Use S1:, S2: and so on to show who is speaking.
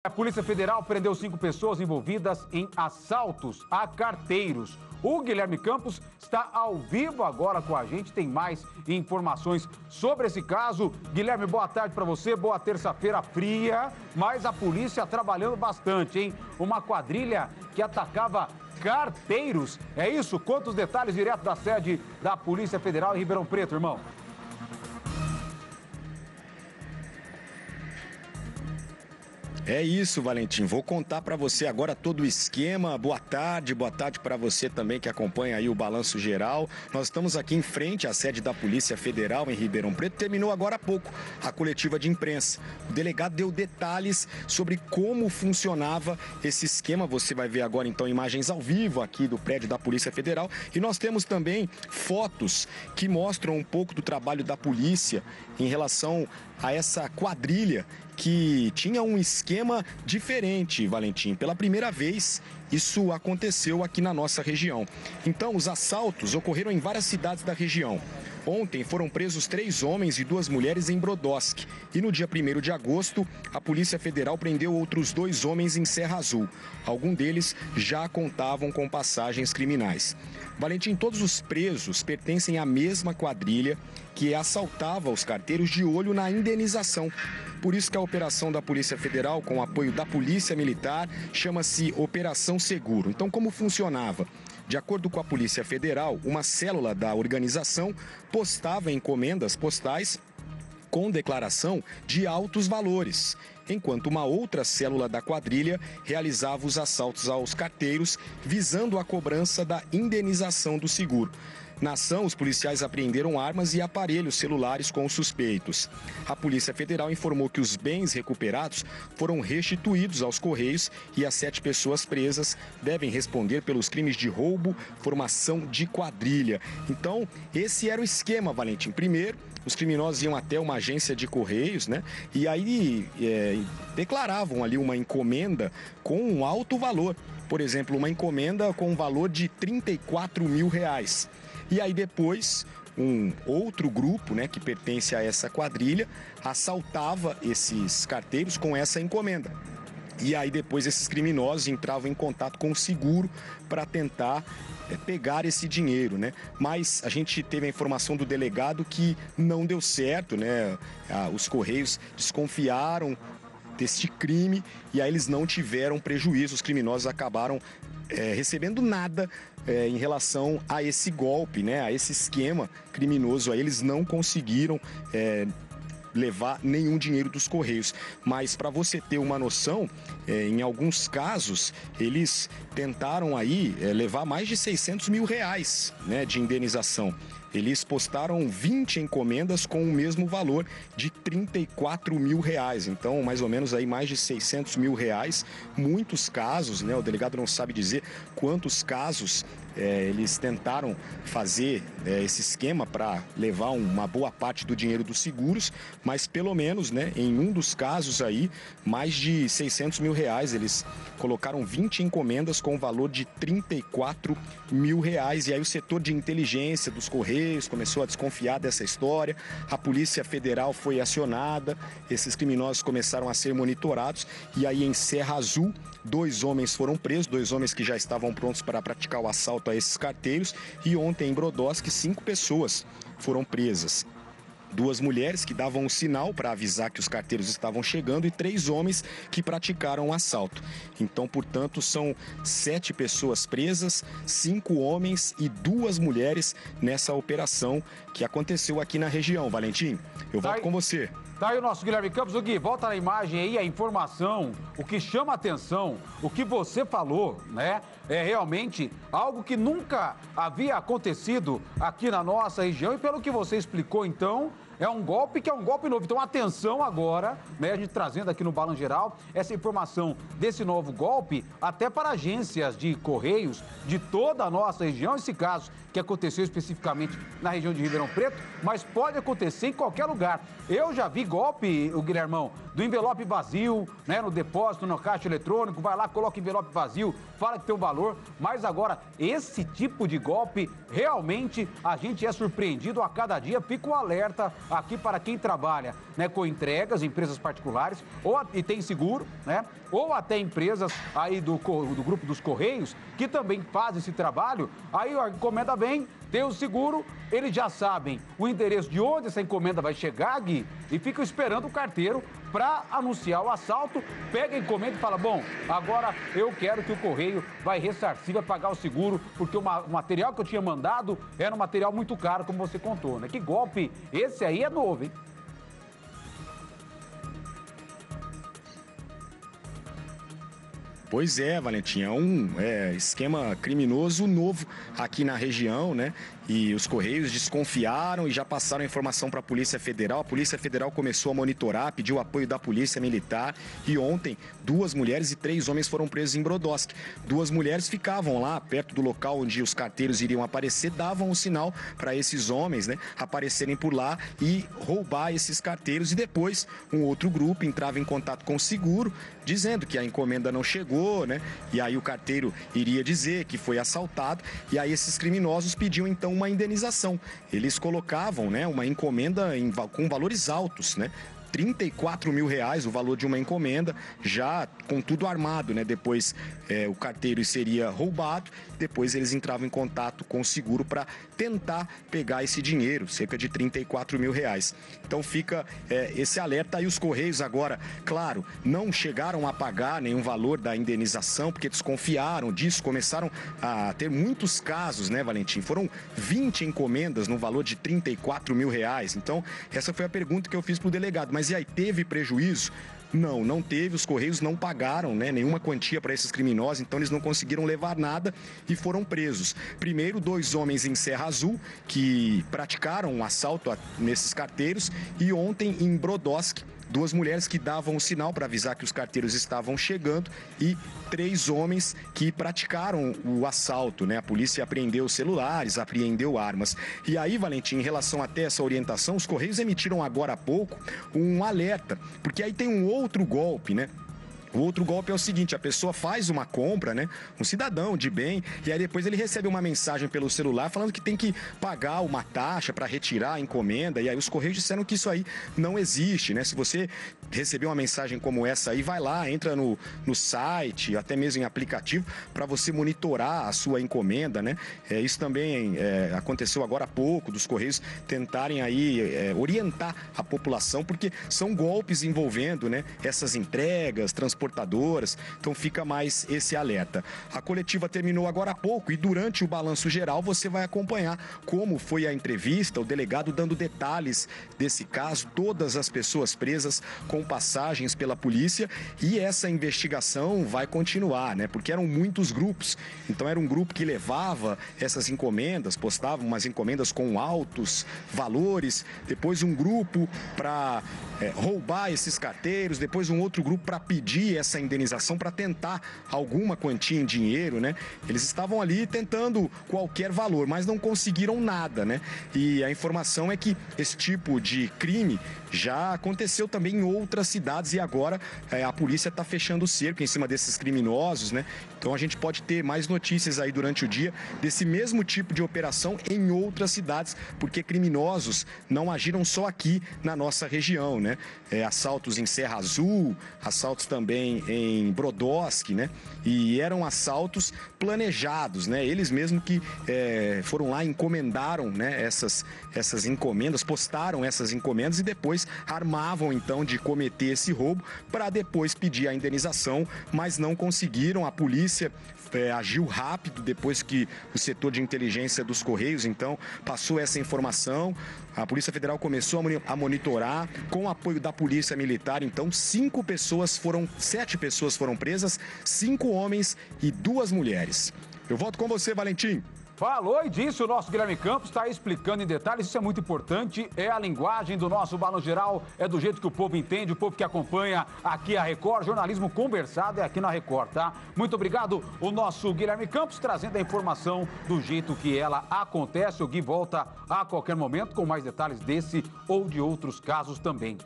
S1: A Polícia Federal prendeu 5 pessoas envolvidas em assaltos a carteiros. O Guilherme Campos está ao vivo agora com a gente, tem mais informações sobre esse caso. Guilherme, boa tarde para você, boa terça-feira fria, mas a polícia trabalhando bastante, hein? Uma quadrilha que atacava carteiros, é isso? Conta os detalhes direto da sede da Polícia Federal em Ribeirão Preto, irmão.
S2: É isso, Valentim. Vou contar para você agora todo o esquema. Boa tarde para você também que acompanha aí o Balanço Geral. Nós estamos aqui em frente à sede da Polícia Federal em Ribeirão Preto. Terminou agora há pouco a coletiva de imprensa. O delegado deu detalhes sobre como funcionava esse esquema. Você vai ver agora então imagens ao vivo aqui do prédio da Polícia Federal. E nós temos também fotos que mostram um pouco do trabalho da polícia em relação a essa quadrilha que tinha um esquema diferente, Valentim. Pela primeira vez, isso aconteceu aqui na nossa região. Então, os assaltos ocorreram em várias cidades da região. Ontem foram presos 3 homens e 2 mulheres em Brodowski. E no dia 1º de agosto, a Polícia Federal prendeu outros 2 homens em Serra Azul. Alguns deles já contavam com passagens criminais. Valentim, todos os presos pertencem à mesma quadrilha que assaltava os carteiros de olho na indenização. Por isso que a operação da Polícia Federal, com o apoio da Polícia Militar, chama-se Operação Seguro. Então, como funcionava? De acordo com a Polícia Federal, uma célula da organização postava encomendas postais com declaração de altos valores, enquanto uma outra célula da quadrilha realizava os assaltos aos carteiros, visando a cobrança da indenização do seguro. Na ação, os policiais apreenderam armas e aparelhos celulares com os suspeitos. A Polícia Federal informou que os bens recuperados foram restituídos aos Correios e as 7 pessoas presas devem responder pelos crimes de roubo, formação de quadrilha. Então, esse era o esquema, Valentim. Primeiro, os criminosos iam até uma agência de Correios, né? E aí declaravam ali uma encomenda com um alto valor. Por exemplo, uma encomenda com um valor de R$34 mil. E aí depois, um outro grupo, né, que pertence a essa quadrilha, assaltava esses carteiros com essa encomenda. E aí depois esses criminosos entravam em contato com o seguro para tentar pegar esse dinheiro, né? Mas a gente teve a informação do delegado que não deu certo, né? Os Correios desconfiaram deste crime e aí eles não tiveram prejuízo. Os criminosos acabaram recebendo nada em relação a esse golpe, né? A esse esquema criminoso. Aí eles não conseguiram levar nenhum dinheiro dos Correios. Mas para você ter uma noção, em alguns casos, eles tentaram aí levar mais de R$600 mil, né, de indenização. Eles postaram 20 encomendas com o mesmo valor de R$34 mil. Então, mais ou menos aí mais de R$600 mil. Muitos casos, né? O delegado não sabe dizer quantos casos eles tentaram fazer esse esquema para levar uma boa parte do dinheiro dos seguros, mas pelo menos, né, em um dos casos aí, mais de R$600 mil. Eles colocaram 20 encomendas com o valor de R$34 mil. E aí o setor de inteligência dos Correios começou a desconfiar dessa história. A Polícia Federal foi acionada, esses criminosos começaram a ser monitorados e aí em Serra Azul, 2 homens foram presos, 2 homens que já estavam prontos para praticar o assalto a esses carteiros, e ontem em Brodowski 5 pessoas foram presas. 2 mulheres que davam um sinal para avisar que os carteiros estavam chegando e 3 homens que praticaram o assalto. Então, portanto, são 7 pessoas presas, 5 homens e 2 mulheres nessa operação que aconteceu aqui na região. Valentim, eu volto com você.
S1: Tá aí o nosso Guilherme Campos. O Gui, volta na imagem aí, a informação, o que chama a atenção, o que você falou, né? É realmente algo que nunca havia acontecido aqui na nossa região e pelo que você explicou, então, é um golpe que é um golpe novo. Então, atenção agora, né? A gente trazendo aqui no Balanço Geral essa informação desse novo golpe até para agências de Correios de toda a nossa região. Esse caso que aconteceu especificamente na região de Ribeirão Preto, mas pode acontecer em qualquer lugar. Eu já vi golpe, o Guilhermão, do envelope vazio, né, no depósito, no caixa eletrônico, vai lá, coloca envelope vazio, fala que tem um valor, mas agora, esse tipo de golpe, realmente, a gente é surpreendido a cada dia, fica o alerta aqui para quem trabalha, né, com entregas, empresas particulares, e tem seguro, né, ou até empresas aí do grupo dos Correios, que também fazem esse trabalho, aí a encomenda vem, tem o seguro, eles já sabem o endereço de onde essa encomenda vai chegar, Gui, e ficam esperando o carteiro para anunciar o assalto, pega a encomenda e fala, bom, agora eu quero que o Correio vai ressarcir, vai pagar o seguro, porque o material que eu tinha mandado era um material muito caro, como você contou, né? Que golpe, esse aí é novo, hein?
S2: Pois é, Valentim, é um esquema criminoso novo aqui na região, né? E os Correios desconfiaram e já passaram a informação para a Polícia Federal. A Polícia Federal começou a monitorar, pediu apoio da Polícia Militar e ontem 2 mulheres e 3 homens foram presos em Brodowski. 2 mulheres ficavam lá perto do local onde os carteiros iriam aparecer, davam um sinal para esses homens, né, aparecerem por lá e roubar esses carteiros, e depois um outro grupo entrava em contato com o seguro, dizendo que a encomenda não chegou, né? E aí o carteiro iria dizer que foi assaltado, e aí esses criminosos pediam então uma indenização. Eles colocavam, né, uma encomenda com valores altos, né? 34 mil reais o valor de uma encomenda, já com tudo armado, né? Depois o carteiro seria roubado, depois eles entravam em contato com o seguro para tentar pegar esse dinheiro, cerca de 34 mil reais. Então fica esse alerta. E os Correios agora, claro, não chegaram a pagar nenhum valor da indenização, porque desconfiaram disso, começaram a ter muitos casos, né, Valentim? Foram 20 encomendas no valor de 34 mil reais. Então, essa foi a pergunta que eu fiz para o delegado. Mas e aí, teve prejuízo? Não, não teve. Os Correios não pagaram, né, nenhuma quantia para esses criminosos, então eles não conseguiram levar nada e foram presos. Primeiro, 2 homens em Serra Azul que praticaram um assalto nesses carteiros, e ontem em Brodowski, 2 mulheres que davam o sinal para avisar que os carteiros estavam chegando, e 3 homens que praticaram o assalto, né? A polícia apreendeu celulares, apreendeu armas. E aí, Valentim, em relação até essa orientação, os Correios emitiram agora há pouco um alerta, porque aí tem um outro golpe, né? O outro golpe é o seguinte: a pessoa faz uma compra, né? Um cidadão de bem, e aí depois ele recebe uma mensagem pelo celular falando que tem que pagar uma taxa para retirar a encomenda, e aí os Correios disseram que isso aí não existe, né? Se você receber uma mensagem como essa aí, vai lá, entra no site, até mesmo em aplicativo, para você monitorar a sua encomenda, né? Isso também aconteceu agora há pouco, dos Correios tentarem aí orientar a população, porque são golpes envolvendo, né, essas entregas, transportadoras, então fica mais esse alerta. A coletiva terminou agora há pouco e durante o balanço geral você vai acompanhar como foi a entrevista, o delegado dando detalhes desse caso, todas as pessoas presas com passagens pela polícia, e essa investigação vai continuar, né? Porque eram muitos grupos, então era um grupo que levava essas encomendas, postava umas encomendas com altos valores, depois um grupo para roubar esses carteiros, depois um outro grupo para pedir essa indenização, para tentar alguma quantia em dinheiro, né? Eles estavam ali tentando qualquer valor, mas não conseguiram nada, né? E a informação é que esse tipo de crime já aconteceu também em outras cidades, e agora a polícia está fechando o cerco em cima desses criminosos, né? Então a gente pode ter mais notícias aí durante o dia desse mesmo tipo de operação em outras cidades, porque criminosos não agiram só aqui na nossa região, né? Assaltos em Serra Azul, assaltos também em Brodowski, né? E eram assaltos planejados, né? Eles mesmos que foram lá e encomendaram, né, essas encomendas, postaram essas encomendas e depois armavam então de cometer esse roubo para depois pedir a indenização, mas não conseguiram. A polícia agiu rápido depois que o setor de inteligência dos Correios então passou essa informação. A Polícia Federal começou a monitorar com o apoio da Polícia Militar. Então 7 pessoas foram presas, 5 homens e 2 mulheres. Eu volto com você, Valentim.
S1: Falou e disse o nosso Guilherme Campos, está explicando em detalhes, isso é muito importante, é a linguagem do nosso Balanço Geral, é do jeito que o povo entende, o povo que acompanha aqui a Record, jornalismo conversado é aqui na Record, tá? Muito obrigado, o nosso Guilherme Campos, trazendo a informação do jeito que ela acontece. O Gui volta a qualquer momento com mais detalhes desse ou de outros casos também.